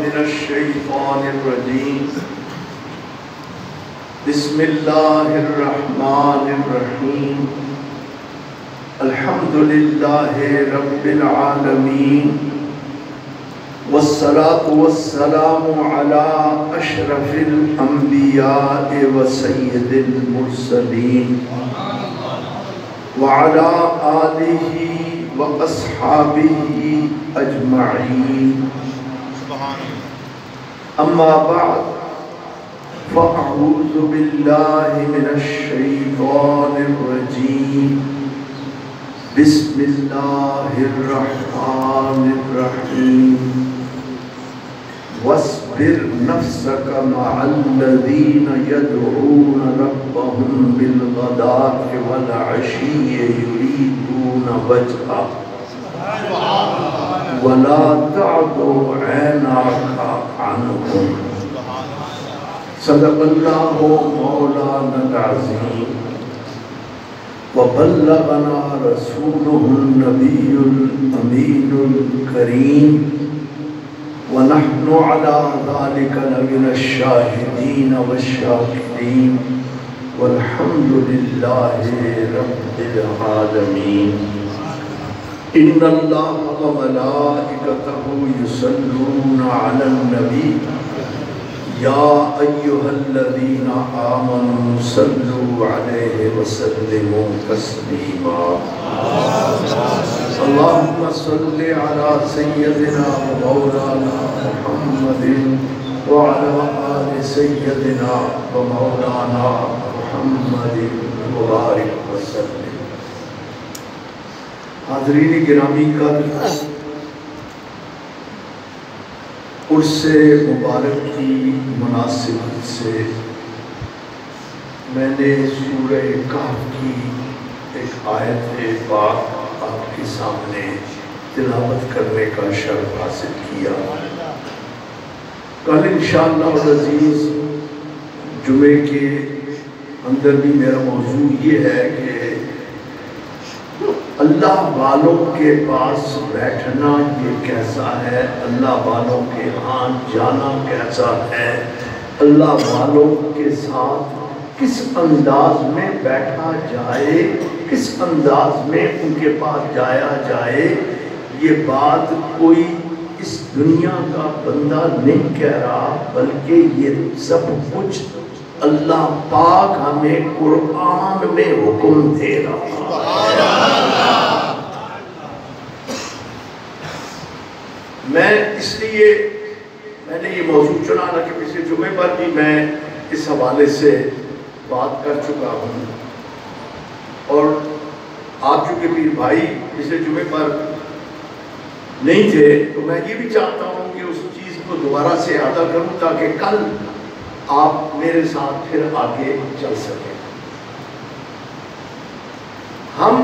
من الشیطان الرجیم بسم اللہ الرحمن الرحیم الحمد للہ رب العالمین والصلاة والسلام على اشرف الانبیاء وسید المرسلین وعلى آلہ وأصحابه أجمعين أما بعد فأعوذ بالله من الشيطان الرجيم بسم الله الرحمن الرحيم واصبر نفسك مع الذين يدعون ربهم بالغداة والعشي يريدون وجهه ولا تعد عيناك عنهم صدق الله مولانا العظيم وبلغنا رسوله النبي الأمين الكريم ونحن على ذلك لمن الشاهدين والشاكرين والحمد لله رب العالمين إن الله وملائكته يصلون على النبي يا أيها الذين آمنوا صلوا عليه وسلموا تسليما اللهم صل على سيدنا ومولانا محمد وعلى آل سيدنا ومولانا محمد وبارك وسلم حاضرین گرامی کا عرس مبارک کی مناسبت سے میں نے سورہ کہف کی ایک آیت پاک آپ کے سامنے تلاوت کرنے کا شرف حاصل کیا۔ کل انشاءاللہ العزیز جمعے کے اندر بھی میرا موضوع یہ ہے کہ اللہ والوں کے پاس بیٹھنا یہ کیسا ہے، اللہ والوں کے ہاں جانا کیسا ہے، اللہ والوں کے ساتھ کس انداز میں بیٹھا جائے، کس انداز میں ان کے پاس جایا جائے۔ یہ بات کوئی اس دنیا کا بندہ نہیں کہہ رہا، بلکہ یہ سب کچھ اللہ پاک ہمیں قرآن میں حکم دے رہا ہے۔ میں اس لیے میں نے یہ موضوع چنا نہ کہ پچھلے جمعے پر بھی میں اس حوالے سے بات کر چکا ہوں، اور آپ چونکہ پیر بھائی پچھلے جمعے پر نہیں تھے تو میں یہ بھی چاہتا ہوں کہ اس چیز کو دوبارہ سے اعادہ کروں تاکہ کل آپ میرے ساتھ پھر آگے چل سکیں۔ ہم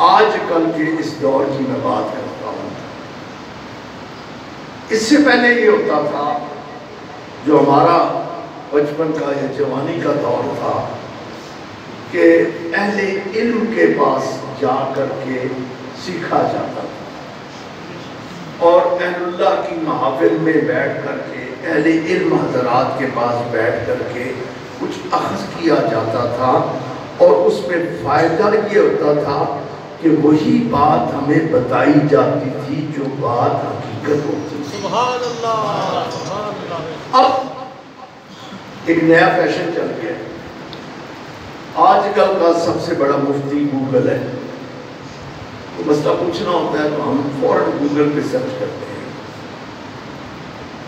آج کل کے اس دور کی میں بات کرتا ہوں۔ اس سے پہلے یہ ہوتا تھا، جو ہمارا بچپن کا یا جوانی کا دور تھا، کہ اہل علم کے پاس جا کر کے سیکھا جاتا تھا، اور اہل اللہ کی محافل میں بیٹھ کر کے اہل علم حضرات کے پاس بیٹھ کر کے کچھ اخذ کیا جاتا تھا، اور اس میں فائدہ یہ ہوتا تھا کہ وہی بات ہمیں بتائی جاتی تھی جو بات حقیقت ہوتی تھی۔ سبحان اللہ۔ اب ایک نیا فیشن چل گیا، آج کل کا سب سے بڑا مفتی گوگل ہے، تو مسئلہ پوچھنا ہوتا ہے تو ہم فوراً گوگل پہ سرچ کرتے ہیں۔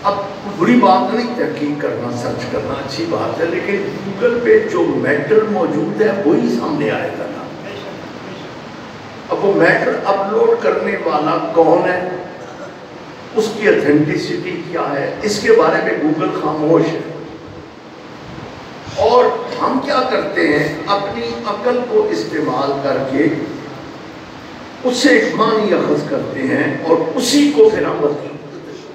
اب بری بات نہیں تحقیق کرنا، سرچ کرنا اچھی بات ہے، لیکن گوگل پہ جو میٹر موجود ہے وہی سامنے آئے گا نا۔ اب وہ میٹر اپلوڈ کرنے والا کون ہے، اس کی اتھینٹسٹی کیا ہے، اس کے بارے میں گوگل خاموش ہے۔ اور ہم کیا کرتے ہیں، اپنی عقل کو استعمال کر کے اس سے ایک معنی اخذ کرتے ہیں، اور اسی کو پھر ہم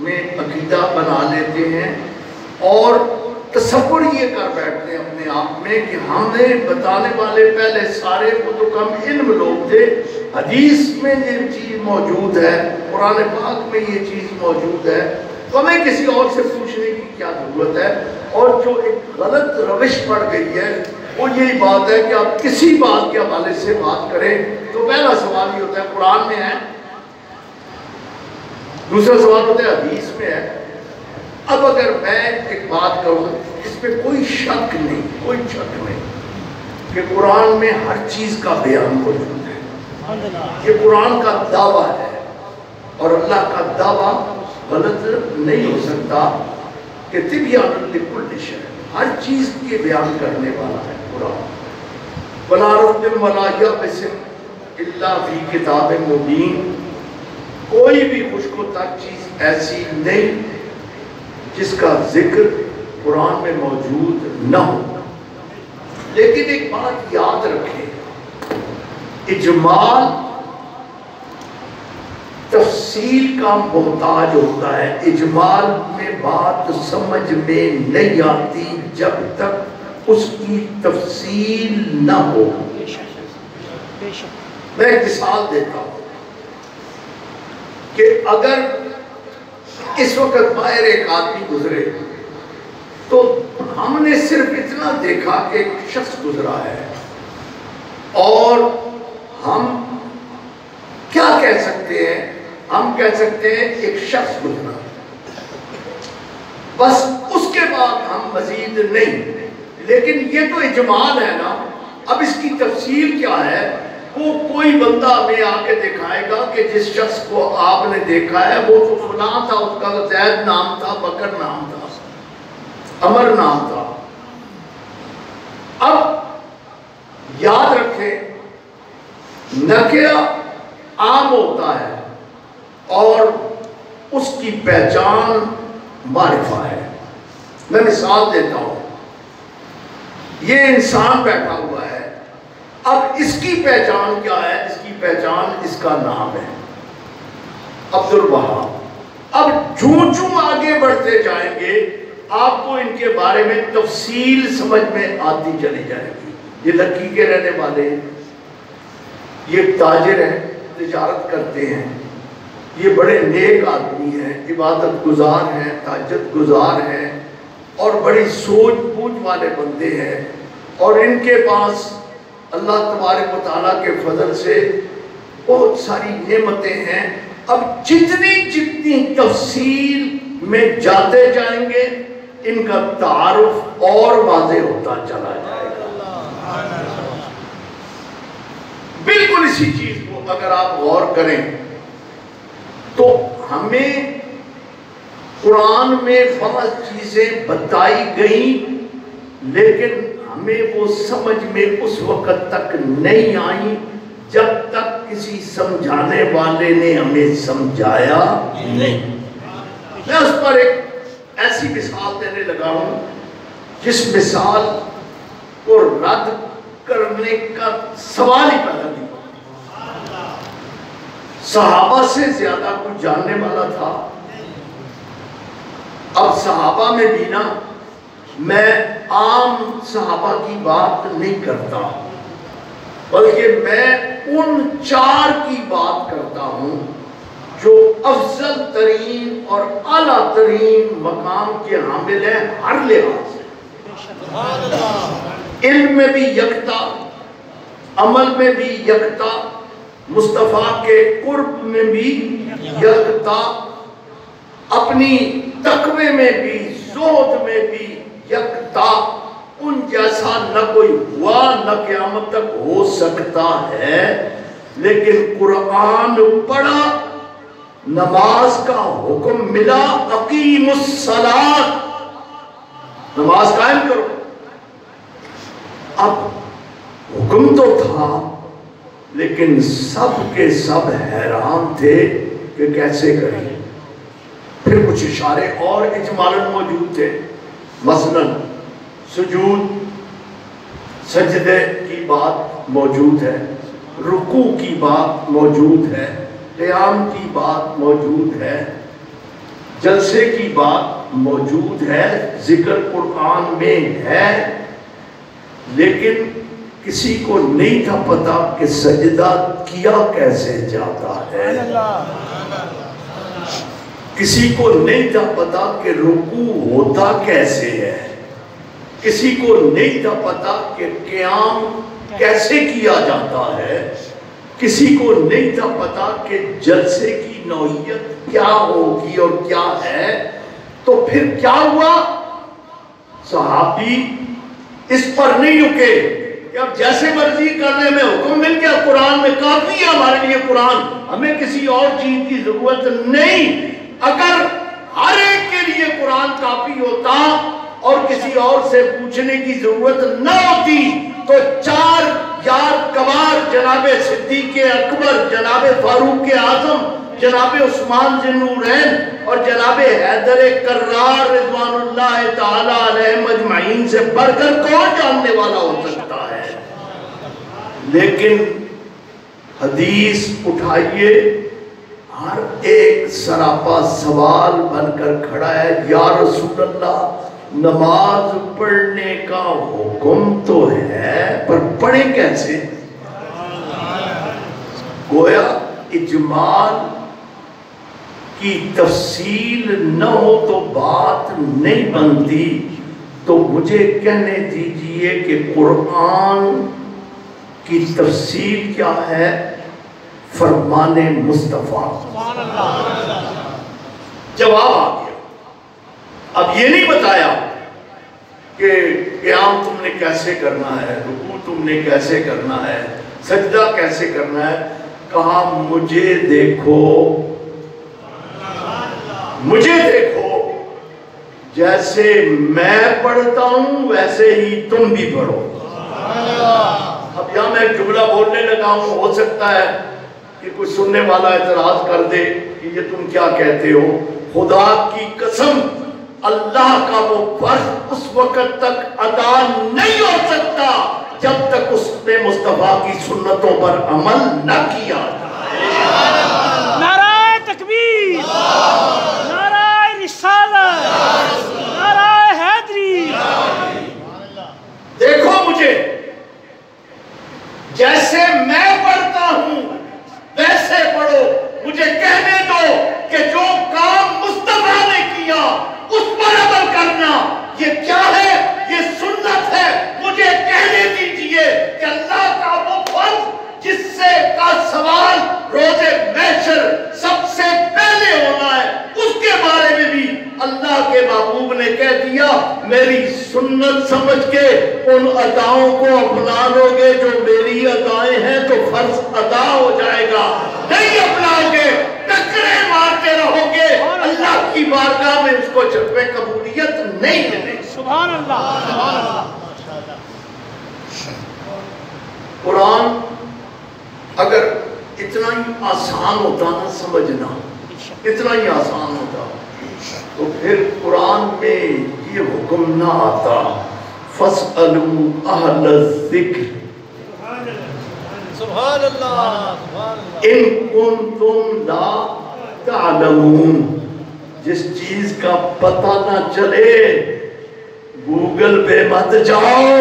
میں عقیدہ بنا لیتے ہیں، اور تصور یہ کر بیٹھتے ہیں اپنے آپ میں کہ ہم نے بتانے والے پہلے سارے وہ تو کم علم لوگ تھے، حدیث میں یہ چیز موجود ہے، قرآن پاک میں یہ چیز موجود ہے، تو ہمیں کسی اور سے پوچھنے کی کیا ضرورت ہے؟ اور جو ایک غلط روش پڑ گئی ہے وہ یہی بات ہے کہ آپ کسی بات کے حوالے سے بات کریں تو پہلا سوال یہ ہوتا ہے قرآن میں ہے، دوسرا سوال ہوتا ہے حدیث میں ہے۔ اب اگر میں ایک بات کروں، اس پہ کوئی شک نہیں کہ قرآن میں ہر چیز کا بیان موجود ہے، یہ قرآن کا دعویٰ ہے اور اللہ کا دعویٰ غلط نہیں ہو سکتا کہ تبیان لکل شیء، ہر چیز کے بیان کرنے والا ہے قرآن۔ وَلَا رَتْبٍ وَلَا يَابِسٍ إِلَّا فِي كِتَابٍ مُبِينٍ، کوئی بھی خشک و تر چیز ایسی نہیں جس کا ذکر قرآن میں موجود نہ ہو۔ لیکن ایک بات یاد رکھیں، اجمال تفصیل کا محتاج ہوتا ہے، اجمال میں بات سمجھ میں نہیں آتی جب تک اس کی تفصیل نہ ہو۔ میں ایک مثال دیتا ہوں کہ اگر اس وقت باہر ایک آدمی گزرے تو ہم نے صرف اتنا دیکھا کہ ایک شخص گزرا ہے اور ہم کیا کہہ سکتے ہیں؟ ہم کہہ سکتے ہیں ایک شخص گزرا، بس اس کے بعد ہم مزید نہیں۔ لیکن یہ تو اجمال ہے نا، اب اس کی تفصیل کیا ہے؟ وہ کوئی بندہ ہمیں آ کے دکھائے گا کہ جس شخص کو آپ نے دیکھا ہے وہ تو فلاں تھا، اس کا زید نام تھا، بکر نام تھا، عمر نام تھا۔ اب یاد رکھیں، نکرہ عام ہوتا ہے اور اس کی پہچان معرفہ ہے۔ میں مثال دیتا ہوں، یہ انسان بیٹھا ہوا ہے، اب اس کی پہچان کیا ہے؟ اس کی پہچان اس کا نام ہے عبدالوہاب۔ اب جو آگے بڑھتے جائیں گے آپ کو ان کے بارے میں تفصیل سمجھ میں آتی چلی جائے گی۔ یہ لکی کے رہنے والے ہیں، یہ تاجر ہیں، تجارت کرتے ہیں، یہ بڑے نیک آدمی ہیں، عبادت گزار ہیں، تہجد گزار ہیں اور بڑی سوچ بوجھ والے بندے ہیں، اور ان کے پاس اللہ تبارک و تعالیٰ کے فضل سے بہت ساری نعمتیں ہیں۔ اب جتنی تفصیل میں جاتے جائیں گے ان کا تعارف اور واضح ہوتا چلا جائے گا۔ بالکل اسی چیز کو اگر آپ غور کریں تو ہمیں قرآن میں بعض چیزیں بتائی گئیں لیکن ہمیں وہ سمجھ میں اس وقت تک نہیں آئی جب تک کسی سمجھانے والے نے ہمیں سمجھایا نہیں۔ میں اس پر ایک ایسی مثال دینے لگا ہوں جس مثال کو رد کرنے کا سوال ہی پیدا نہیں۔ صحابہ سے زیادہ کچھ جاننے والا تھا۔ اب صحابہ میں بھی نا، میں عام صحابہ کی بات نہیں کرتا بلکہ میں ان 4 کی بات کرتا ہوں جو افضل ترین اور اعلیٰ ترین مقام کے حامل ہیں ہر لحاظ سے، علم میں بھی یکتا، عمل میں بھی یکتا، مصطفیٰ کے قرب میں بھی یکتا، اپنی تقوی میں بھی، زہد میں بھی یکتا، ان جیسا نہ کوئی ہوا نہ قیامت تک ہو سکتا ہے۔ لیکن قرآن پڑھا، نماز کا حکم ملا، اقیم الصلاۃ، نماز قائم کرو۔ اب حکم تو تھا لیکن سب کے سب حیران تھے کہ کیسے کریں۔ پھر کچھ اشارے اور اجمالاً موجود تھے، مثلاً سجود، سجدے کی بات موجود ہے، رکوع کی بات موجود ہے، قیام کی بات موجود ہے، جلسے کی بات موجود ہے، ذکر قرآن میں ہے، لیکن کسی کو نہیں تھا پتا کہ سجدہ کیا کیسے جاتا ہے، کسی کو نہیں تھا پتا کہ رکوع ہوتا کیسے ہے، کسی کو نہیں تھا پتا کہ قیام کیسے کیا جاتا ہے، کسی کو نہیں تھا پتا کہ جلسے کی نوعیت کیا ہوگی اور کیا ہے۔ تو پھر کیا ہوا؟ صحابی اس پر نہیں رکے کہ اب جیسے مرضی کرنے میں حکم مل گیا، قرآن میں کافی ہے ہمارے لیے قرآن، ہمیں کسی اور چیز کی ضرورت نہیں۔ اگر ہر ایک کے لیے قرآن کافی ہوتا اور کسی اور سے پوچھنے کی ضرورت نہ ہوتی تو چار یار کبار جناب صدیق اکبر، جناب فاروق اعظم، جناب عثمان ذی النورین اور جناب حیدر کرار رضوان اللہ تعالی علیہ مجمعین سے بڑھ کر کون جاننے والا ہو سکتا ہے؟ لیکن حدیث اٹھائیے، ہر ایک سراپا سوال بن کر کھڑا ہے، یا رسول اللہ نماز پڑھنے کا حکم تو ہے پر پڑھیں کیسے؟ گویا اجمال کی تفصیل نہ ہو تو بات نہیں بنتی، تو مجھے کہنے دیجئے کہ قرآن کی تفصیل کیا ہے؟ فرمان مصطفیٰ۔ جواب آ گیا۔ اب یہ نہیں بتایا کہ قیام تم نے کیسے کرنا ہے، رکوع تم نے کیسے کرنا ہے، سجدہ کیسے کرنا ہے، کہا مجھے دیکھو، مجھے دیکھو، جیسے میں پڑھتا ہوں ویسے ہی تم بھی پڑھو۔ اب یہاں میں ایک جملہ بولنے لگا ہوں، ہو سکتا ہے کہ کوئی سننے والا اعتراض کر دے کہ یہ تم کیا کہتے ہو۔ خدا کی قسم اللہ کا وہ فرض اس وقت تک ادا نہیں ہو سکتا جب تک اس نے مصطفیٰ کی سنتوں پر عمل نہ کیا۔ نعرہ تکبیر، نعرہ رسالت، نعرہ حیدری۔ دیکھو مجھے، جیسے میں پڑھتا ہوں ویسے پڑھو، مجھے کہنے دو کہ جو کام مصطفیٰ نے کیا اس پر عمل کرنا یہ کیا ہے؟ یہ سنت ہے۔ مجھے کہنے دیجئے کہ اللہ کا وہ فرض جس سے کا سوال روز محشر سب سے پہلے ہونا ہے، اس کے بارے میں بھی اللہ کے محبوب نے کہہ دیا میری سنت سمجھ کے ان اداؤں کو اپنا لو گے جو میری ادائیں ہیں تو فرض ادا ہو جائے گا، نہیں اپناؤ گے ٹکرے مارتے رہو گے، اللہ کی بارگاہ میں اس کو جذبِ قبولیت نہیں ملے۔ سبحان اللہ، سبحان اللہ۔ قرآن اگر اتنا ہی آسان ہوتا نا سمجھنا، اتنا ہی آسان ہوتا تو پھر قرآن میں یہ حکم نہ آتا فَاسْأَلُوا أَهْلَ الذِّكْرِ سبحان اللہ، إِن كُنتُمْ لَا تَعْلَمُونَ۔ جس چیز کا پتہ نہ چلے گوگل پہ مت جاؤ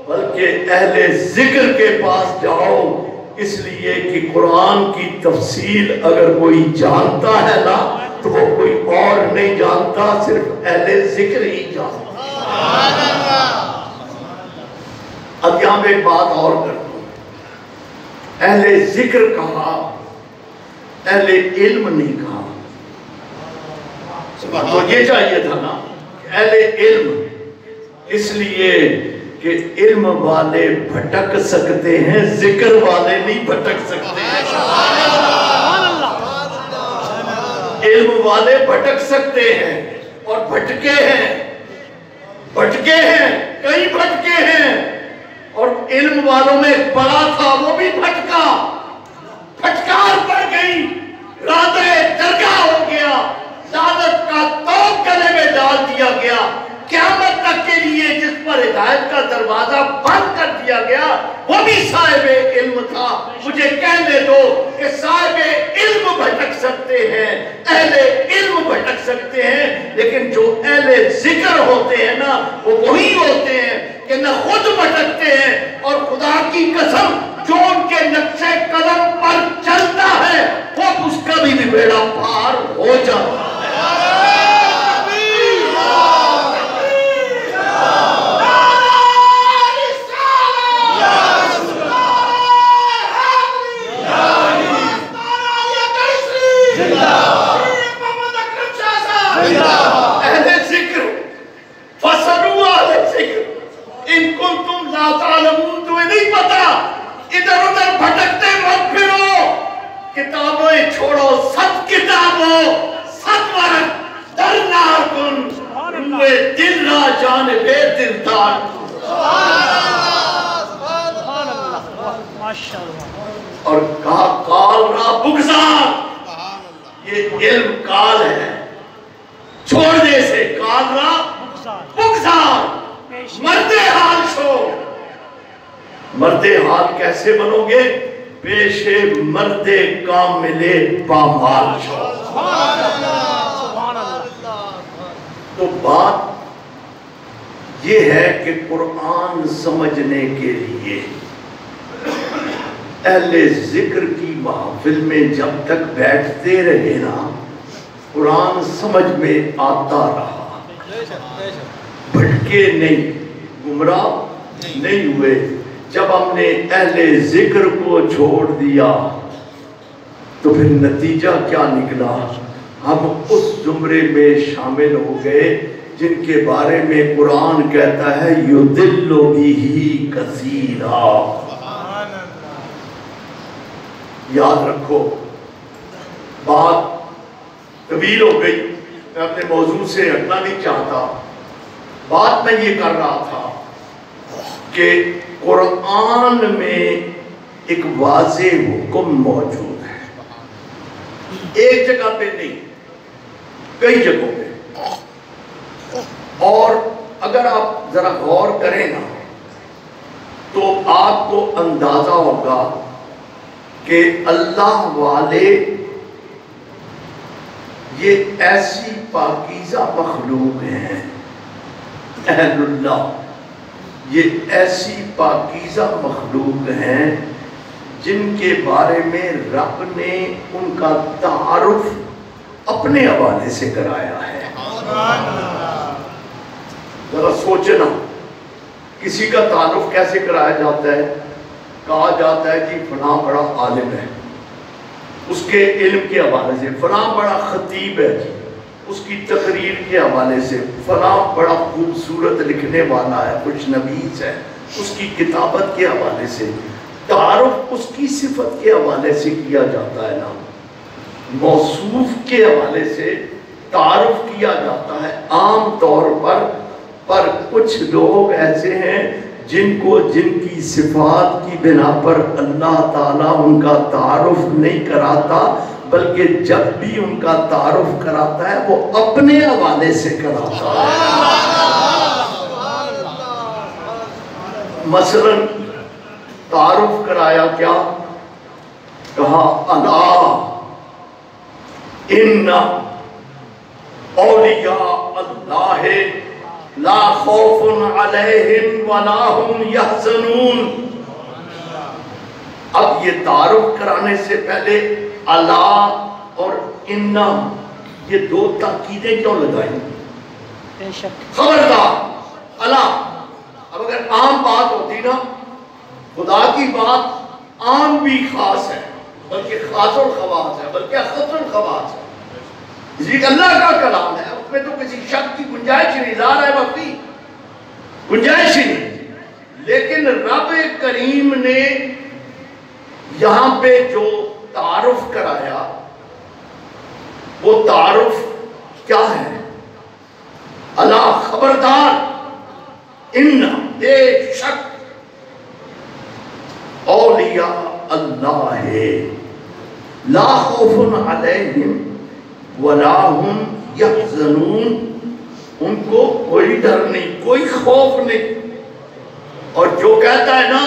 بلکہ اہل ذکر کے پاس جاؤ، اس لیے کہ قرآن کی تفصیل اگر کوئی جانتا ہے نا تو وہ کوئی اور نہیں جانتا، صرف اہل ذکر ہی جانتا۔ اب یہاں میں ایک بات اور کرتا ہوں، اہل ذکر کہا، اہل علم نہیں کہا۔ تو یہ چاہیے تھا نا اہل علم، اس لیے کہ علم والے بھٹک سکتے ہیں، ذکر والے نہیں بھٹک سکتے ہیں۔ علم والے بھٹک سکتے ہیں اور بھٹکے ہیں، بھٹکے ہیں، کئی بھٹکے ہیں، اور علم والوں میں ایک بڑا تھا وہ بھی بھٹکا، پھٹکار پڑ گئی، رادہ درگاہ ہو گیا، لعنت کا توق گلے میں ڈال دیا گیا، قیامت تک کے لیے جس پر ہدایت کا دروازہ بند کر دیا گیا وہ بھی صاحب علم تھا۔ مجھے کہنے دو کہ صاحب علم بھٹک سکتے ہیں، اہل علم بھٹک سکتے ہیں، لیکن جو اہل ذکر ہوتے ہیں نا وہ وہی ہوتے ہیں کہ نہ خود بھٹکتے ہیں، اور خدا کی قسم جو ان کے نقش قدم پر چلتا ہے وہ اس کا بھی بیڑا پار ہو جاتا ہے۔ اہل ذکر فَاسْأَلُوا اہل ذکر ان کنتم لا تعلمون، تمہیں نہیں پتا، ادھر ادھر بھٹکتے مت پھرو، کتابیں چھوڑو، 7 کتابوں 7 ورق درنا کن روئے دل را جانب دلدار۔ اور کہا کال را بگزار، یہ علم کال ہے، چھوڑنے سے کال را بگزار، مرد حال شو۔ مرد حال کیسے بنو گے؟ پیش مرد کامل پامال شو۔ تو بات یہ ہے کہ قرآن سمجھنے کے لیے اہل ذکر کی محفل میں جب تک بیٹھتے رہے نا قرآن سمجھ میں آتا رہا، بھٹکے نہیں، گمراہ نہیں ہوئے۔ جب ہم نے اہل ذکر کو چھوڑ دیا تو پھر نتیجہ کیا نکلا؟ ہم اس زمرے میں شامل ہو گئے جن کے بارے میں قرآن کہتا ہے یُضِلُّ بِهِ کثیرا۔ یاد رکھو، بات طویل ہو گئی، میں اپنے موضوع سے ہٹنا نہیں چاہتا۔ بات میں یہ کر رہا تھا کہ قرآن میں ایک واضح حکم موجود ہے، ایک جگہ پہ نہیں، کئی جگہوں پہ۔ اور اگر آپ ذرا غور کریں نا تو آپ کو اندازہ ہوگا کہ اللہ والے یہ ایسی پاکیزہ مخلوق ہیں، اہل اللہ یہ ایسی پاکیزہ مخلوق ہیں جن کے بارے میں رب نے ان کا تعارف اپنے حوالے سے کرایا ہے۔ ذرا سوچنا، کسی کا تعارف کیسے کرایا جاتا ہے؟ کہا جاتا ہے کہ فلاں بڑا عالم ہے، اس کے علم کے حوالے سے، فلاں بڑا خطیب ہے جی، اس کی تقریر کے حوالے سے، فلاں بڑا خوبصورت لکھنے والا ہے، خوش نویس ہے، اس کی کتابت کے حوالے سے۔ تعارف اس کی صفت کے حوالے سے کیا جاتا ہے نا، موصوف کے حوالے سے تعارف کیا جاتا ہے عام طور پر کچھ لوگ ایسے ہیں جن کو جن کی صفات کی بنا پر اللہ تعالیٰ ان کا تعارف نہیں کراتا، بلکہ جب بھی ان کا تعارف کراتا ہے وہ اپنے حوالے سے کراتا ہے۔ مثلا تعارف کرایا کیا؟ کہا اللہ ان اولیاء اللہ لا خوف علیہم ولا هم یحزنون۔ اب یہ تعارف کرانے سے پہلے اللہ اور انا یہ دو تاکیدیں کیوں لگائیں؟ خبردار اللہ۔ اب اگر عام بات ہوتی نا، خدا کی بات عام بھی خاص ہے، بلکہ خاص الخواص ہے، بلکہ اخص الخواص ہے، اس لیے اللہ کا کلام ہے، اس میں تو کسی شک کی گنجائش نہیں، ظاہر ہے وفی گنجائش ہی نہیں۔ لیکن رب کریم نے یہاں پہ جو تعارف کرایا وہ تعارف کیا ہے؟ اللہ خبردار ان بے شک اولیاء اللہ ہے لا خوف علیہم ولا هم یحزنون، ان کو کوئی ڈر نہیں، کوئی خوف نہیں۔ اور جو کہتا ہے نا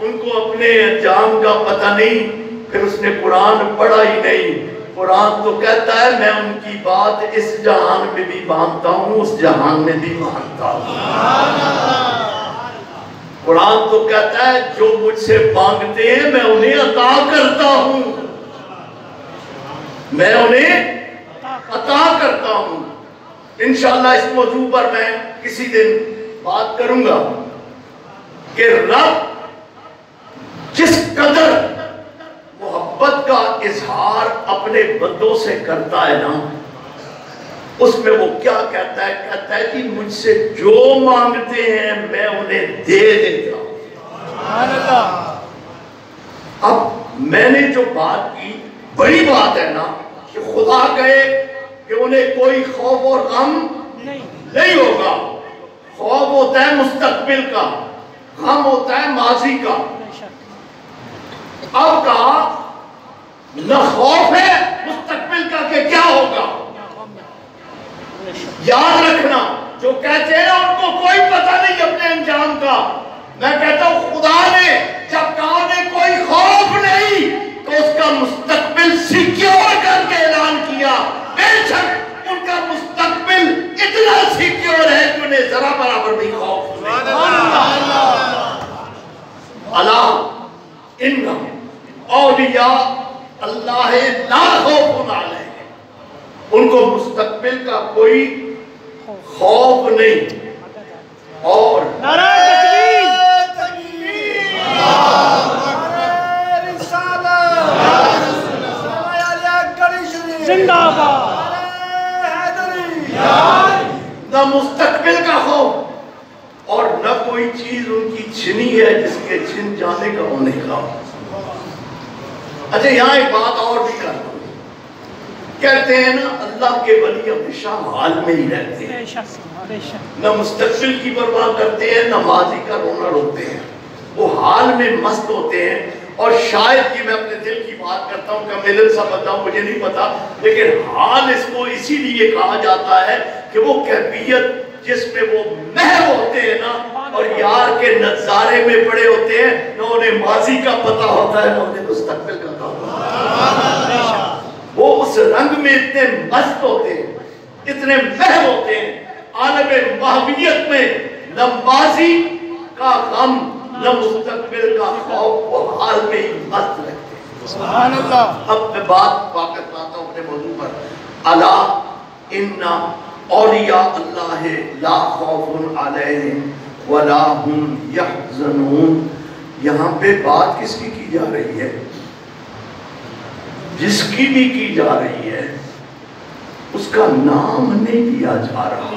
ان کو اپنے انجام کا پتہ نہیں، پھر اس نے قرآن پڑھا ہی نہیں، قرآن تو کہتا ہے میں ان کی بات اس جہان میں بھی مانتا ہوں، اس جہان میں بھی مانتا ہوں۔ قرآن تو کہتا ہے جو مجھ سے مانگتے ہیں میں انہیں عطا کرتا ہوں، میں انہیں عطا کرتا ہوں۔ انشاءاللہ اس موضوع پر میں کسی دن بات کروں گا کہ رب جس قدر محبت کا اظہار اپنے بندوں سے کرتا ہے نا، اس میں وہ کیا کہتا ہے؟ کہتا ہے کہ مجھ سے جو مانگتے ہیں میں انہیں دے دیتا ہوں۔ اب میں نے جو بات کی بڑی بات ہے نا کہ خدا کہے کہ انہیں کوئی خوف اور غم نہیں ہوگا۔ خوف ہوتا ہے مستقبل کا، غم ہوتا ہے ماضی کا۔ اب کہا نہ خوف ہے مستقبل کا کہ کیا ہوگا۔ یاد رکھنا جو کہتے ہیں ان کو کوئی پتہ نہیں اپنے انجام کا، میں کہتا ہوں خدا نے جب کہا نے کوئی خوف نہیں تو اس کا مستقبل سیکیور کر کے اعلان کیا۔ بے شک ان کا مستقبل اتنا سیکیور ہے کہ انہیں ذرا برابر بھی خوف نہیں۔ الا ان اولیاء اللہ لا خوف علیہم، ان کو مستقبل کا کوئی خوف نہیں۔ اور نعرہ تکبیر، زندہ باد، نہ مستقبل کا خوف اور نہ کوئی چیز ان کی چھنی ہے جس کے چھن جانے کا انہیں خوف۔ اچھا یہاں ایک بات اور بھی کرتا ہوں، کہتے ہیں نا اللہ کے ولی ہمیشہ حال میں ہی رہتے ہیں، نہ مستقبل کی پرواہ کرتے ہیں نہ ماضی کا رونا روتے ہیں، وہ حال میں مست ہوتے ہیں۔ اور شاید یہ میں اپنے دل کی بات کرتا ہوں کہ میرے سا بتاؤں مجھے نہیں پتا، لیکن حال اس کو اسی لیے کہا جاتا ہے کہ وہ کیفیت جس میں وہ محو ہوتے ہیں نا اور یار کے نظارے میں پڑے ہوتے ہیں، نہ انہیں ماضی کا پتہ ہوتا ہے نہ انہیں مستقبل کا پتہ۔ وہ اس رنگ میں اتنے مست ہوتے ہیں، اتنے محو ہوتے ہیں، عالم محویت میں نہ ماضی کا غم نہ مستقبل کا خوف، وہ حال میں ہی مست رہتے ہیں۔ سبحان اللہ۔ اب میں بات واقف لاتا ہوں اپنے موضوع پر۔ الا ان اولیاء اللہ لا خوف علیہم ولا هم یحزنون، یہاں پہ بات کس کی جا رہی ہے؟ جس کی بھی کی جا رہی ہے اس کا نام نہیں لیا جا رہا۔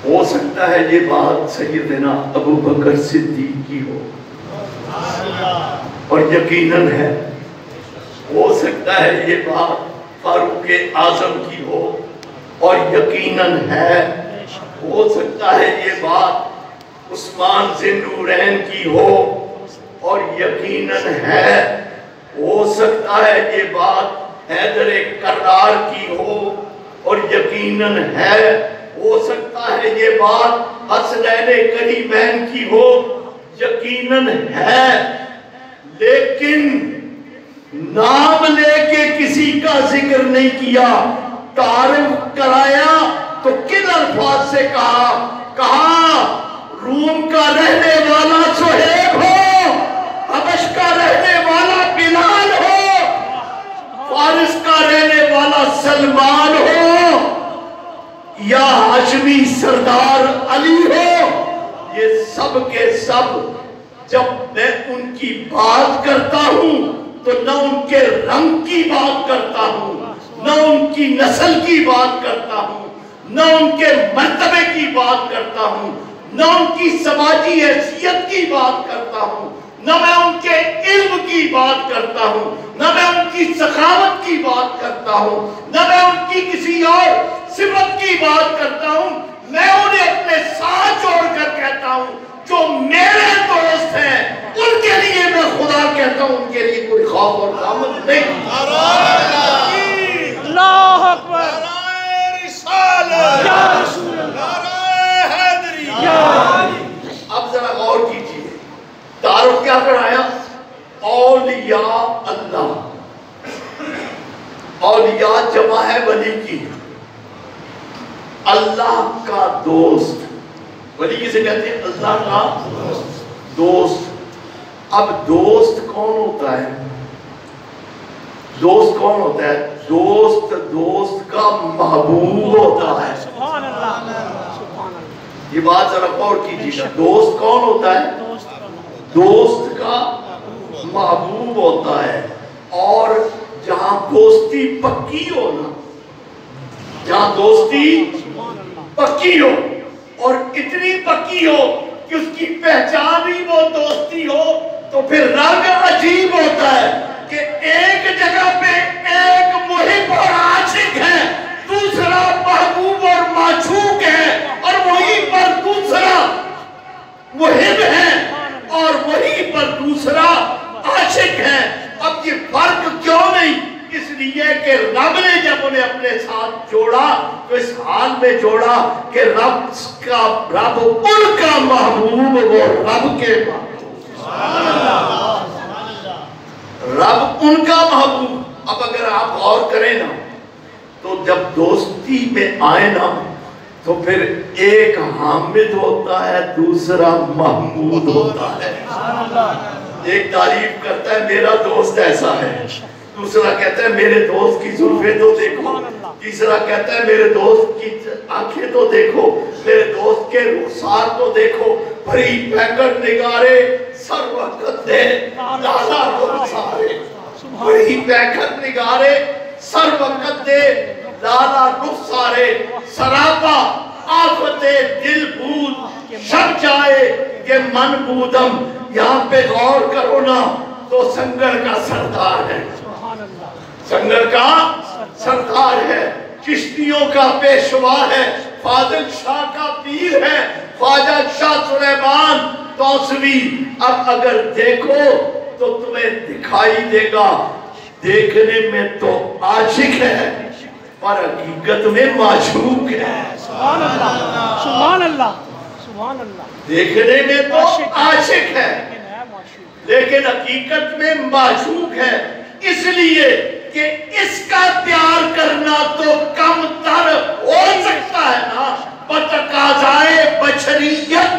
ہو سکتا ہے یہ بات سیدنا ابو بکر صدیق کی ہو اور یقیناً ہے، ہو سکتا ہے یہ بات فاروق اعظم کی ہو اور یقیناً ہے، ہو سکتا ہے یہ بات عثمان ذی النورین کی ہو اور یقیناً ہے، ہو سکتا ہے یہ بات حیدر کرار کی ہو اور یقیناً ہے، ہو سکتا ہے یہ بات حسنین کریمین کی ہو، یقیناً ہے، لیکن نام لے کے کسی کا ذکر نہیں کیا، تعارف کرایا تو کن الفاظ سے کہا روم کا رہنے والا سہیب ہو، حبش کا رہنے والا بلال ہو، فارس کا رہنے والا سلمان ہو یا ہاشمی سردار علی ہو، یہ سب کے سب جب میں ان کی بات کرتا ہوں تو نہ ان کے رنگ کی بات کرتا ہوں، نہ ان کی نسل کی بات کرتا ہوں، نہ ان کے مرتبے کی بات کرتا ہوں، نہ ان کی سماجی حیثیت کی بات کرتا ہوں، نہ میں ان کے علم کی بات کرتا ہوں، نہ میں ان کی سخاوت کی بات کرتا ہوں، نہ میں ان کی کسی اور صفت کی بات کرتا ہوں، میں انہیں اپنے ساتھ جوڑ کر کہتا ہوں جو میرے دوست ہیں ان کے لیے میں خدا کہتا ہوں، ان کے لیے کوئی خوف اور غم نہیں۔ اللہ اکبر، یا رسول اللہ، اب ذرا غور کیجئے، تعارف کیا کرایا؟ اولیاء اللہ، ولی کی، اللہ کا دوست. ولی کسے کہتے ہیں؟ اللہ کا دوست. اب دوست کون ہوتا ہے؟ دوست کون ہوتا ہے؟ دوست دوست کا محبوب ہوتا ہے. سبحان اللہ سبحان اللہ. یہ بات ذرا غور کیجیے گا. دوست کون ہوتا ہے؟ دوست کا محبوب ہوتا ہے. اور جہاں دوستی پکی ہو نا، جہاں دوستی پکی ہو اور اتنی پکی ہو کہ اس کی پہچان ہی وہ دوستی ہو، تو پھر رنگ عجیب ہوتا ہے کہ ایک جگہ پہ ایک محب اور عاشق ہے، دوسرا محبوب اور معشوق ہے، اور وہیں پر دوسرا محب ہے اور وہیں پر دوسرا عاشق ہے. اب یہ فرق کیوں نہیں؟ اس لیے کہ رب نے جب انہیں اپنے ساتھ جوڑا تو اس حال میں جوڑا کہ رب ان کا محبوب، وہ رب کے محبوب، رب ان کا محبوب. اب اگر آپ غور کریں نا تو جب دوستی میں آئے نا تو پھر ایک حامد ہوتا ہے، دوسرا محمود ہوتا ہے. ایک تعریف کرتا ہے میرا دوست ایسا ہے، دوسرا کہتا ہے میرے دوست کی زلفیں تو دیکھو، تیسرا کہتا ہے میرے دوست کی آنکھیں تو دیکھو، میرے دوست کے رخسار تو دیکھو، بھری پیکر نگارے سر وقت دے لالا رخسارے، بھری پیکر نگارے سر وقت دے لالا رخسارے، سراپا آفت دل بود شب جائے کہ من بودم. یہاں پہ غور کرو نا تو سنگر کا سردار ہے، سنگر کا سردار ہے، چشتیوں کا پیشوا ہے، فاضل شاہ کا پیر ہے، خواجہ شاہ سلیمان توسوی. اب اگر دیکھو تو تمہیں دکھائی دے گا دیکھنے میں تو عاشق ہے پر حقیقت میں معشوق ہے. سبحان اللہ سبحان اللہ سبحان اللہ. دیکھنے میں تو عاشق ہے لیکن حقیقت میں معشوق ہے، اس لیے کہ اس کا پیار کرنا تو کم تر ہو سکتا ہے نا بتقاضائے بشریت.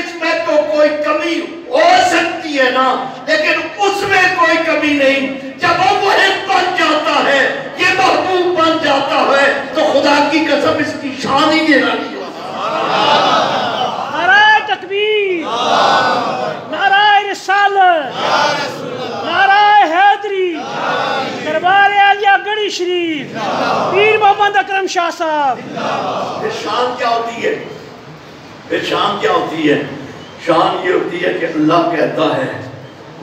اس میں تو کوئی کمی ہو سکتی ہے نا، لیکن اس میں کوئی کمی نہیں. جب وہ محب بن جاتا ہے، یہ محبوب بن جاتا ہے، تو خدا کی قسم اس کی شان ہی نرالی ہوتی ہے. نعرہ تکبیر، نعرہ رسالت، نعرہ حیدری، دربار عالیہ گڑھی شریف، پیر محمد اکرم شاہ صاحب. پھر شان کیا ہوتی ہے؟ پھر شان کیا ہوتی ہے؟ شان یہ ہوتی ہے کہ اللہ کہتا ہے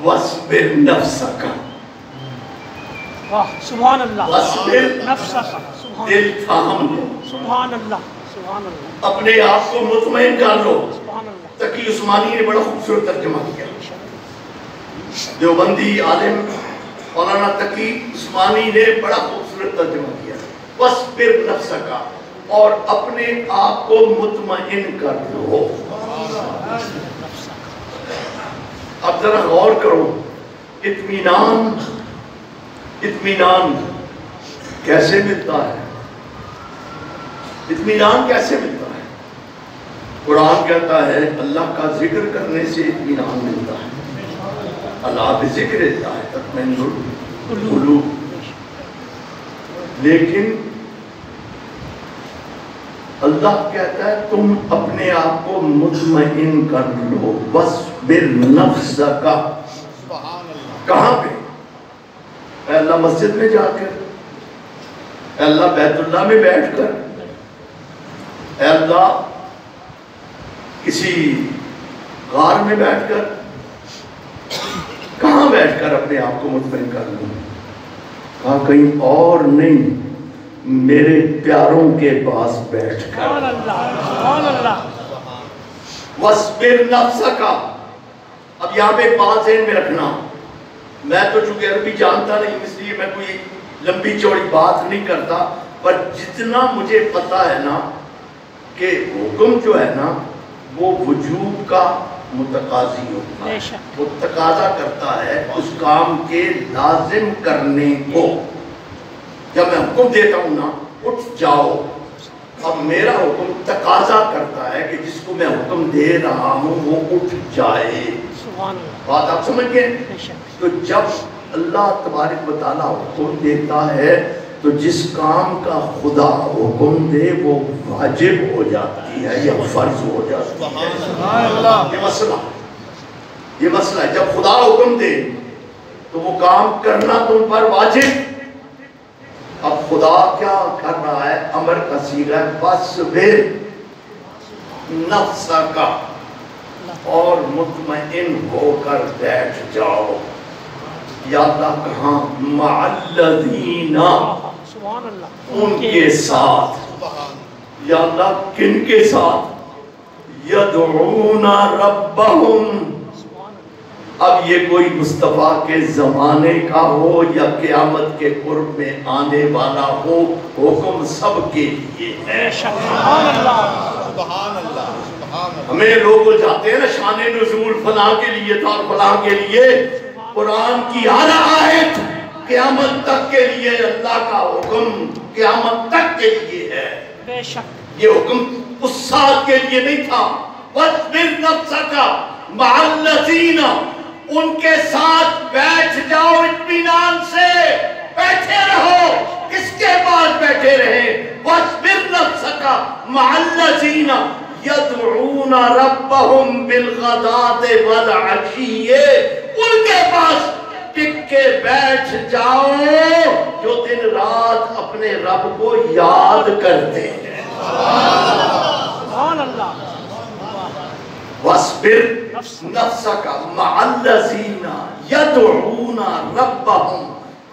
وَاصْبِرْ نَفْسَكَ، سبحان اللہ، وَاصْبِرْ نفسک، دل تھام لو، سبحان اللہ سبحان اللہ اپنے آپ کو مطمئن کر لو. سبحان اللہ. تقی عثمانی نے بڑا خوبصورت ترجمہ کیا. دیوبندی عالم مولانا تقی عثمانی نے بڑا خوبصورت ترجمہ کیا. وَاصْبِرْ نَفْسَكَ، اور اپنے آپ کو مطمئن کر لو. اب ذرا غور کرو، اطمینان اطمینان کیسے ملتا ہے؟ اطمینان کیسے ملتا ہے؟ قرآن کہتا ہے اللہ کا ذکر کرنے سے اطمینان ملتا ہے. اللہ بذکر اللہ تطمئن القلوب. لیکن اللہ کہتا ہے تم اپنے آپ کو مطمئن کر لو. وَاصْبِرْ نَفْسَكَ، کہاں پہ؟ اے اللہ مسجد میں جا کر، اے اللہ بیت اللہ میں بیٹھ کر، اے اللہ کسی غار میں بیٹھ کر، کہاں بیٹھ کر اپنے آپ کو مطمئن کر لوں؟ کہاں کہیں اور نہیں، میرے پیاروں کے پاس بیٹھ کر. سبحان اللہ سبحان اللہ. وَاصْبِرْ نَفْسَكَ. اب یہاں پہ ایک بات ذہن میں رکھنا، میں تو چونکہ عربی جانتا نہیں اس لیے میں کوئی لمبی چوڑی بات نہیں کرتا، پر جتنا مجھے پتا ہے نا کہ حکم جو ہے نا وہ وجوب کا متقاضی ہوتا ہے، وہ تقاضا کرتا ہے اس کام کے لازم کرنے کو. جب میں حکم دیتا ہوں نا اٹھ جاؤ. اب میرا حکم تقاضا کرتا ہے کہ جس کو میں حکم دے رہا ہوں وہ اٹھ جائے. سبحان اللہ. بات آپ سمجھ گئے؟ بے شک. تو جب اللہ تبارک و تعالیٰ حکم دیتا ہے تو جس کام کا خدا حکم دے وہ واجب ہو جاتی ہے یا فرض ہو جاتی ہے. سبحان اللہ. یہ مسئلہ ہے. جب خدا حکم دے تو وہ کام کرنا تم پر واجب. اب خدا کیا کر رہا ہے؟ امر کا صیغہ ہے فاصبر نفسک، اور مطمئن ہو کر بیٹھ جاؤ. یا اللہ کہاں؟ مع الذین، سبحان اللہ. ان کے ساتھ. یا اللہ کن کے ساتھ؟ یدعون ربہم. اب یہ کوئی مصطفیٰ کے زمانے کا ہو یا قیامت کے قرب میں آنے والا ہو، حکم سب کے لیے ہے. بے شک. سبحان اللہ. سبحان اللہ. سبحان اللہ. ہمیں لوگ جاتے ہیں نا شان نزول فلاں کے لیے تھا اور فلاں کے لیے. قرآن کی ہر آیت قیامت تک کے لیے، اللہ کا حکم قیامت تک کے لیے ہے. بے شک. یہ حکم اس ساتھ کے لیے نہیں تھا. وَاصْبِرْ نَفْسَكَ مَعَ الَّذِينَ، ان کے ساتھ بیٹھ جاؤ اطمینان سے. بیٹھے رہو. کس کے پاس بیٹھے رہے؟ وَاصْبِرْ نَفْسَكَ مَعَ الَّذِينَ يَدْعُونَ رَبَّهُمْ بِالْغَدَاةِ وَالْعَشِيِّ. ان کے پاس ٹک کے بیٹھ جاؤ جو دن رات اپنے رب کو یاد کرتے ہیں. سبحان اللہ. وَاصْبِرْ نَفْسَكَ مَعَ الَّذِينَ يَدْعُونَ رَبَّهُمْ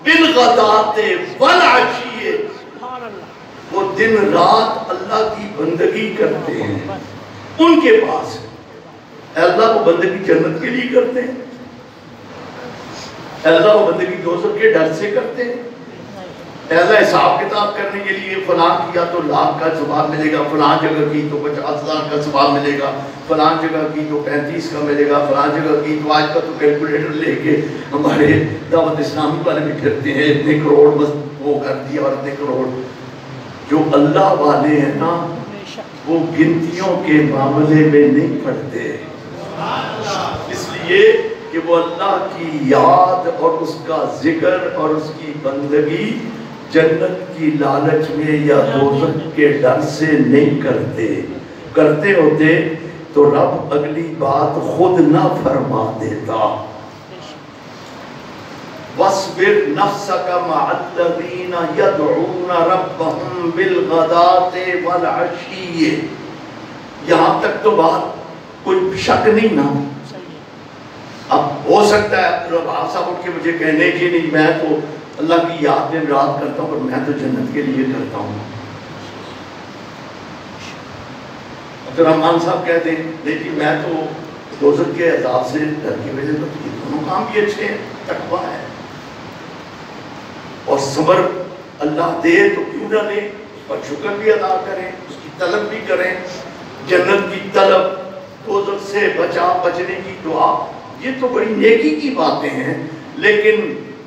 بِالْغَدَاةِ وَالْعَشِيِّ. سبحان اللہ. وہ دن رات اللہ کی بندگی کرتے ہیں. ان کے پاس اللہ کو بندگی جنت کے لیے کرتے ہیں. اللہ کو بندگی دوزخ کے ڈر سے کرتے ہیں. ایسا حساب کتاب کرنے کے لیے فلاں کیا تو 1,00,000 کا ثواب ملے گا، فلاں جگہ کی تو 50,000 کا ثواب ملے گا، فلاں جگہ کی تو 35 کا ملے گا، فلاں جگہ کی تو آج کا تو کیلکولیٹر لے کے ہمارے دعوت اسلامی والے بھی کرتے ہیں اتنے کروڑ بس وہ کر دیا اور اتنے کروڑ. جو اللہ والے ہیں نا وہ گنتیوں کے معاملے میں نہیں پڑتے، اس لیے کہ وہ اللہ کی یاد اور اس کا ذکر اور اس کی بندگی جنت کی لالچ میں یا دوزخ کے ڈر سے نہیں کرتے. کرتے ہوتے تو رب اگلی بات خود نہ فرما دیتا. وَاصْبِرْ نَفْسَكَ مَعَ الَّذِينَ يَدْعُونَ رَبَّهُمْ بِالْغَدَاةِ وَالْعَشِيِّ. یہاں تک تو بات کوئی شک نہیں نا. اب ہو سکتا ہے آپ صاحب اٹھ کے مجھے کہنے کی نہیں میں تو اللہ کی یاد دن رات کرتا ہوں پر میں تو جنت کے لیے کرتا ہوں. عبدالرحمان صاحب کہتے ہیں لیکن میں تو دوزخ کے عذاب سے ڈر کی وجہ سے یہ دونوں کام بھی اچھے ہیں. تقویٰ ہے اور صبر اللہ دے تو کیوں نہ لے، اس پر شکر بھی ادا کریں، اس کی طلب بھی کریں. جنت کی طلب، دوزخ سے بچنے کی دعا، یہ تو بڑی نیکی کی باتیں ہیں. لیکن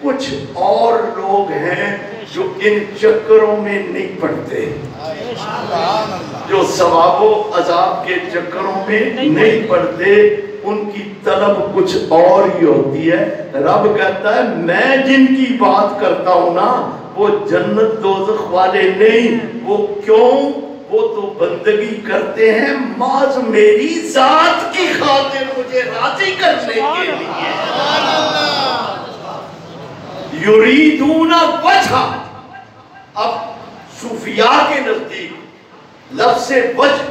کچھ اور لوگ ہیں جو ان چکروں میں نہیں پڑتے، جو ثواب و عذاب کے چکروں میں نہیں پڑتے. ان کی طلب کچھ اور ہی ہوتی ہے. رب کہتا ہے میں جن کی بات کرتا ہوں نا وہ جنت دوزخ والے نہیں. وہ کیوں؟ وہ تو بندگی کرتے ہیں محض میری ذات کی خاطر، مجھے راضی کرنے کے لیے. یریدون وجہ. اب صوفیاء کے نزدیک لفظ وجہ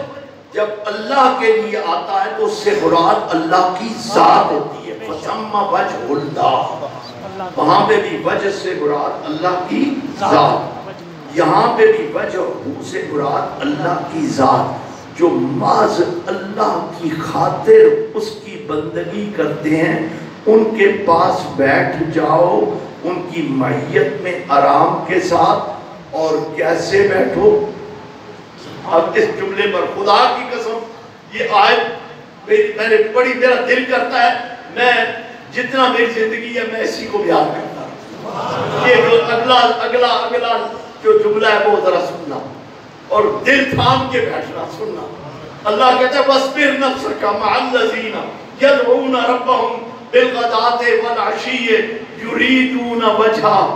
جب اللہ کے لیے آتا ہے تو اس سے مراد اللہ کی ذات ہوتی ہے. فثم وجہ اللہ، وہاں پہ بھی وجہ سے مراد اللہ کی ذات. یہاں پہ بھی وجہ سے مراد اللہ کی ذات. جو محض اللہ کی خاطر اس کی بندگی کرتے ہیں ان کے پاس بیٹھ جاؤ، ان کی معیت میں آرام کے ساتھ. اور کیسے بیٹھو؟ اب اس جملے پر خدا کی قسم یہ آیت میں نے پڑھی، میرا دل کرتا ہے میں جتنا میری زندگی ہے میں اسی کو بیان کرتا ہوں. یہ جو اگلا جو جملہ ہے وہ ذرا سننا اور دل تھام کے بیٹھنا سننا. اللہ کہتا ہے وَاصْبِرْ نَفْسَكَ مَعَ الَّذِينَ يَدْعُونَ رَبَّهُمْ بِالْغَدَاةِ وَالْعَشِيِّ يُرِيدُونَ وَجْهَهُ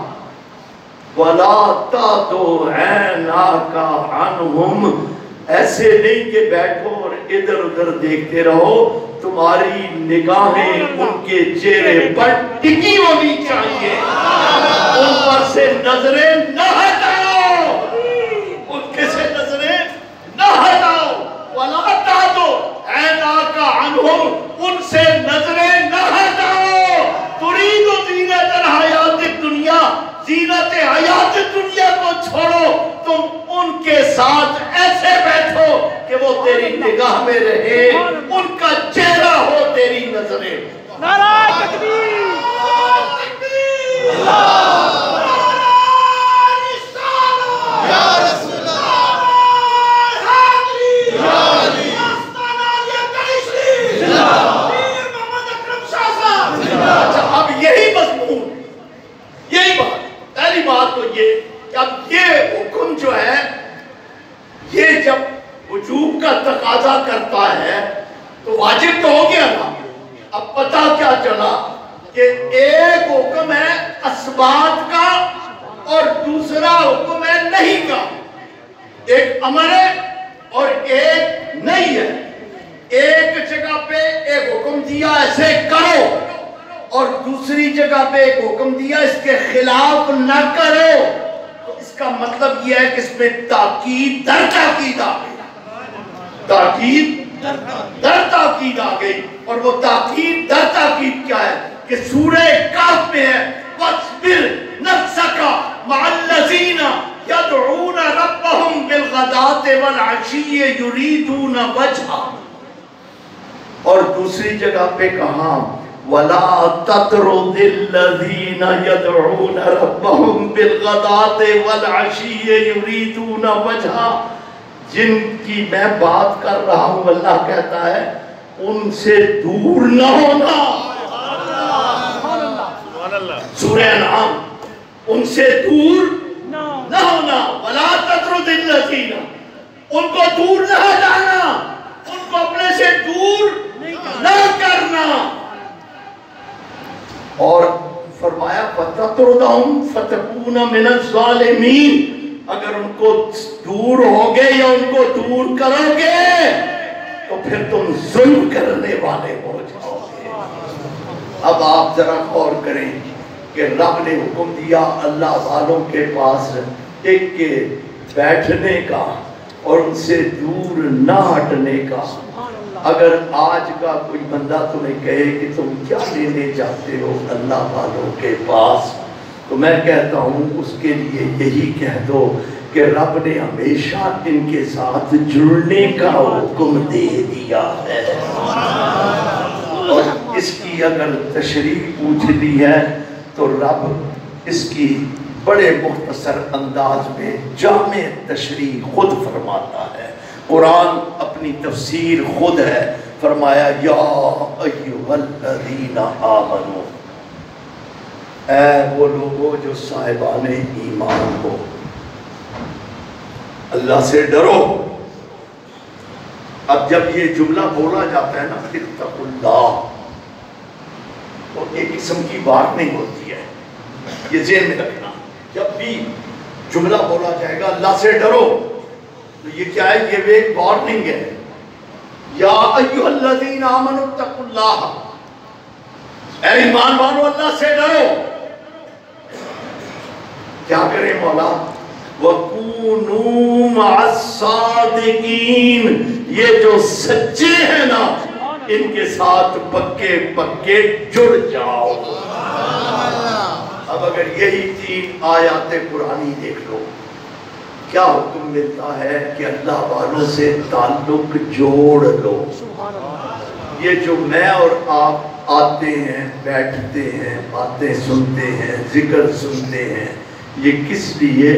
وَلَا تَعْدُ عَيْنَاكَ عَنْهُمْ. ایسے نہیں کہ بیٹھو اور ادھر ادھر دیکھتے رہو, تمہاری نگاہیں ان کے چہرے پر ٹکی ہونی چاہیے, ان پر سے نظریں نہ ہٹاؤ, ان کے سے نظریں نہ ہٹاؤ. وَلَا تَعْدُ عَيْنَاكَ عَنْهُمْ, ان سے نظریں نہ ہٹاؤ. تُرِيدُ زِينَةَ الْحَيَاةِ الدُّنْيَا, زینت حیات دنیا کو چھوڑو, تم ان کے ساتھ ایسے بیٹھو کہ وہ تیری نگاہ میں رہے, ان کا چہرہ ہو تیری نظریں. نعرہ تکبیر, اب یہی مضمون, یہی بات. پہلی بات تو یہ کہ اب یہ حکم جو ہے یہ جب وجوب کا تقاضا کرتا ہے تو واجب تو ہو گیا نا. اب پتہ کیا چلا کہ ایک حکم ہے اسبات کا اور دوسرا حکم ہے نہیں کا. ایک امر ہے اور ایک نہیں ہے. ایک جگہ پہ ایک حکم دیا ایسے کرو اور دوسری جگہ پہ ایک حکم دیا اس کے خلاف نہ کرو. تو اس کا مطلب یہ ہے کہ اس میں تاکید در تاکید آ گئی, تاکید در تاکید آ گئی. اور وہ تاکید در تاکید کیا ہے کہ سورہ کہف میں ہے وَاصْبِرْ نَفْسَكَ مَعَ الَّذِينَ يَدْعُونَ رَبَّهُمْ بِالْغَدَاةِ وَالْعَشِيِّ يُرِيدُونَ وَجْهَهُ. اور دوسری جگہ پہ کہاں وَلَا تَطْرُدِ الَّذِينَ يَدْعُونَ رَبَّهُمْ بِالْغَدَاةِ وَالْعَشِيِّ يُرِيدُونَ وَجْهَهُ. جن کی میں بات کر رہا ہوں اللہ کہتا ہے ان سے دور نہ ہونا. سورہ انعام, ان سے دور نہ ہونا. وَلَا تَطْرُدِ الَّذِينَ, ان کو دور نہ ہٹانا, ان کو اپنے سے دور نہ کرنا. اور فرمایا فَتَطْرُدَهُمْ فَتَكُونَ مِنَ الظَّالِمِينَ. اگر ان کو دور ہوگے یا ان کو دور کرو گے تو پھر تم ظلم کرنے والے ہو جاؤ گے. اب آپ ذرا غور کریں کہ رب نے حکم دیا اللہ والوں کے پاس ایک کے بیٹھنے کا اور ان سے دور نہ ہٹنے کا. اگر آج کا کوئی بندہ تمہیں کہے کہ تم کیا لینے جاتے ہو اللہ والوں کے پاس, تو میں کہتا ہوں اس کے لیے یہی کہہ دو کہ رب نے ہمیشہ ان کے ساتھ جڑنے کا حکم دے دیا ہے. اور اس کی اگر تشریح پوچھ لی ہے تو رب اس کی بڑے مختصر انداز میں جامع تشریح خود فرماتا ہے. قرآن اپنی تفسیر خود ہے. فرمایا یا ایھا الذین آمنوا, اے وہ لوگوں جو صاحبان ایمان ہو, اللہ سے ڈرو. اب جب یہ جملہ بولا جاتا ہے نا اتقوا اللہ, تو ایک قسم کی وارننگ ہوتی ہے, یہ ذہن میں رکھنا. جب بھی جملہ بولا جائے گا اللہ سے ڈرو, تو یہ کیا ہے, یہ ایک وارننگ ہے. یا ایھا الذین آمنوا اتقوا اللہ, اے ایمان والو اللہ سے ڈرو. کیا کریں مولا, وَكُونُوا مَعَ الصَّادِقِينَ, یہ جو سچے ہیں نا ان کے ساتھ پکے پکے جڑ جاؤ. اب اگر یہی 3 آیات قرآنی دیکھ لو, کیا حکم ملتا ہے کہ اللہ والوں سے تعلق جوڑ لو. یہ جو میں اور آپ آتے ہیں, بیٹھتے ہیں, باتیں سنتے ہیں, ذکر سنتے ہیں, یہ کس لیے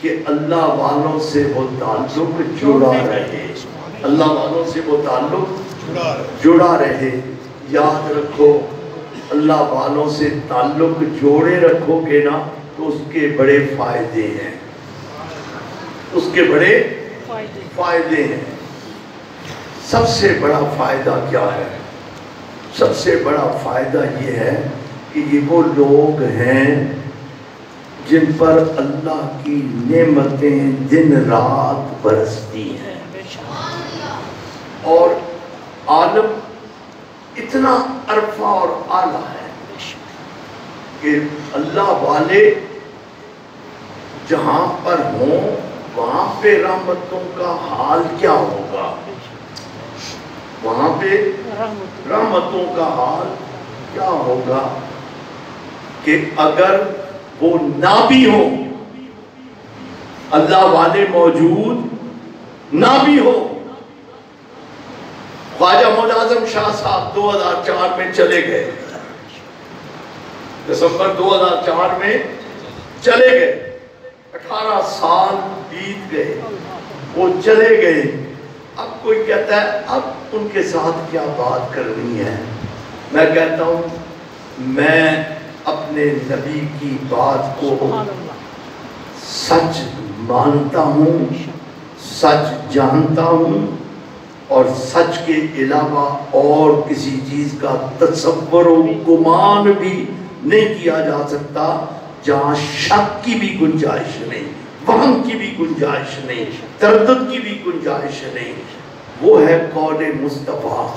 کہ اللہ والوں سے وہ تعلق جڑا رہے, اللہ والوں سے وہ تعلق جڑا رہے. یاد رکھو اللہ والوں سے تعلق جوڑے رکھو گے نا تو اس کے بڑے فائدے ہیں. اس کے بڑے فائدے فائدے ہیں۔ سب سے بڑا فائدہ کیا ہے؟ سب سے بڑا فائدہ یہ ہے کہ یہ وہ لوگ ہیں جن پر اللہ کی نعمتیں دن رات برستی ہیں، بے شک اور عالم اتنا عرفہ اور اعلیٰ ہے بے شک کہ اللہ والے جہاں پر ہوں وہاں پہ رحمتوں کا حال کیا ہوگا، وہاں پہ رحمت رحمتوں کا حال کیا ہوگا کہ اگر وہ نہ بھی ہو، اللہ والے موجود نہ بھی ہو۔ خواجہ معظم شاہ صاحب 2004 میں چلے گئے، دسمبر 2004 میں چلے گئے، 18 سال بیت گئے، وہ چلے گئے۔ اب کوئی کہتا ہے اب ان کے ساتھ کیا بات کرنی ہے؟ میں کہتا ہوں میں اپنے نبی کی بات کو سبحان اللہ سچ مانتا ہوں، سچ جانتا ہوں، اور سچ کے علاوہ اور کسی چیز کا تصور و گمان بھی نہیں کیا جا سکتا جہاں شک کی بھی گنجائش نہیں، وہم کی بھی گنجائش نہیں، تردد کی بھی گنجائش نہیں۔ وہ ہے قول مصطفیٰ۔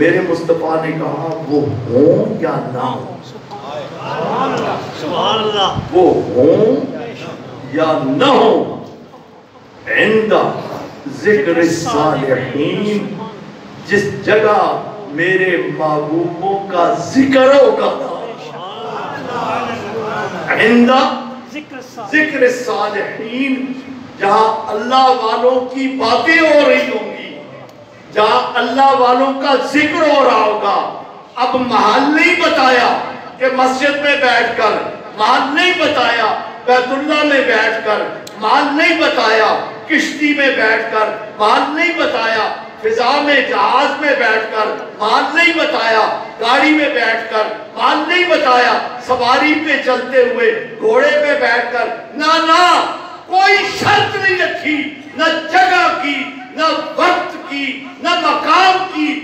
میرے مصطفیٰ نے کہا وہ ہوں یا نہ ہوں، سبحان اللہ وہ ہوں یا نہ ہوں، عند ذکر الصالحین، جس جگہ میرے محبوبوں کا ذکر ہوگا، عند ذکر الصالحین، جہاں اللہ والوں کی باتیں ہو رہی ہوں گی، جہاں اللہ والوں کا ذکر ہو رہا ہوگا۔ اب محل نہیں بتایا کہ مسجد میں بیٹھ کر، محل نہیں بتایا بیت اللہ میں بیٹھ کر، محل نہیں بتایا کشتی میں بیٹھ کر، محل نہیں بتایا فضا میں جہاز میں بیٹھ کر، محل نہیں بتایا گاڑی میں بیٹھ کر، محل نہیں بتایا سواری پہ چلتے ہوئے گھوڑے پہ بیٹھ کر، نہ کوئی شرط نہیں رکھی، نہ جگہ کی، نہ وقت کی، نہ مقام کی،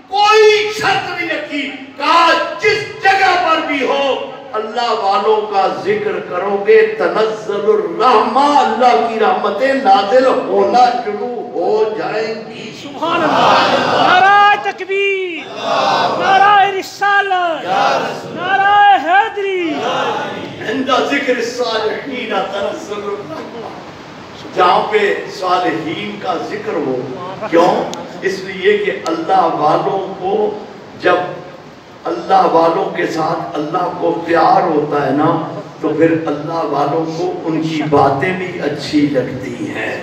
کوئی شرط نہیں رکھی۔ کہا جس جگہ پر بھی ہو اللہ والوں کا ذکر کرو گے تنزل الرحمہ، اللہ کی رحمتیں نازل ہونا شروع ہو جائیں گی۔ سبحان اللہ، نعرہ تکبیر، نعرہ رسالت، نعرہ حیدری، عند ذکر الصالحین تنزل الرحمہ، جہاں پہ صالحین کا ذکر ہو۔ کیوں؟ اس لیے کہ اللہ والوں کو، جب اللہ والوں کے ساتھ اللہ کو پیار ہوتا ہے نا، تو پھر اللہ والوں کو ان کی باتیں بھی اچھی لگتی ہیں،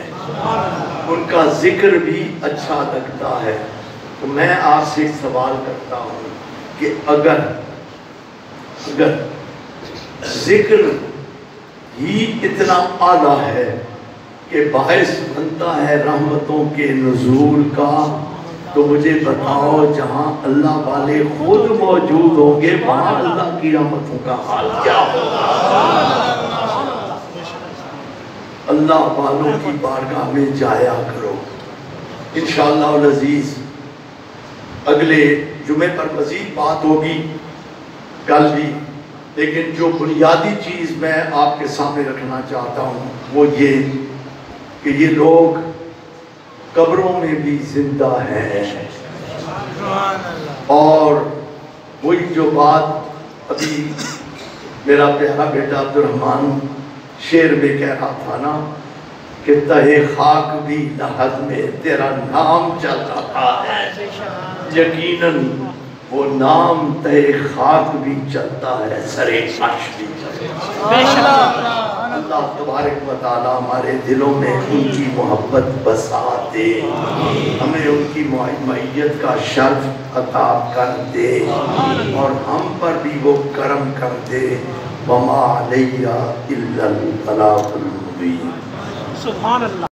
ان کا ذکر بھی اچھا لگتا ہے۔ تو میں آپ سے سوال کرتا ہوں کہ اگر ذکر ہی اتنا اعلیٰ ہے کہ باعث بنتا ہے رحمتوں کے نزول کا، تو مجھے بتاؤ جہاں اللہ والے خود موجود ہوں گے وہاں اللہ کی رحمتوں کا حال کیا ہوگا؟ اللہ والوں کی بارگاہ میں جایا کرو۔ انشاءاللہ العزیز اگلے جمعے پر مزید بات ہوگی، کل بھی، لیکن جو بنیادی چیز میں آپ کے سامنے رکھنا چاہتا ہوں وہ یہ کہ یہ لوگ قبروں میں بھی زندہ ہیں، اور وہی جو بات ابھی میرا پیارا بیٹا عبدالرحمن شعر میں کہہ رہا تھا نا کہ تہے خاک بھی لحد میں تیرا نام چل رہا ہے، یقیناً وہ نام تہے خاک بھی چلتا ہے، سرے عرش بھی چلتا ہے۔ اللہ تبارک و تعالی ہمارے دلوں میں ان کی محبت بسا دے، ہمیں ان کی معیت کا شرف عطا کر دے، اور ہم پر بھی وہ کرم کر دے۔ وما علیہ الا البلاغ المبین۔ سبحان اللہ۔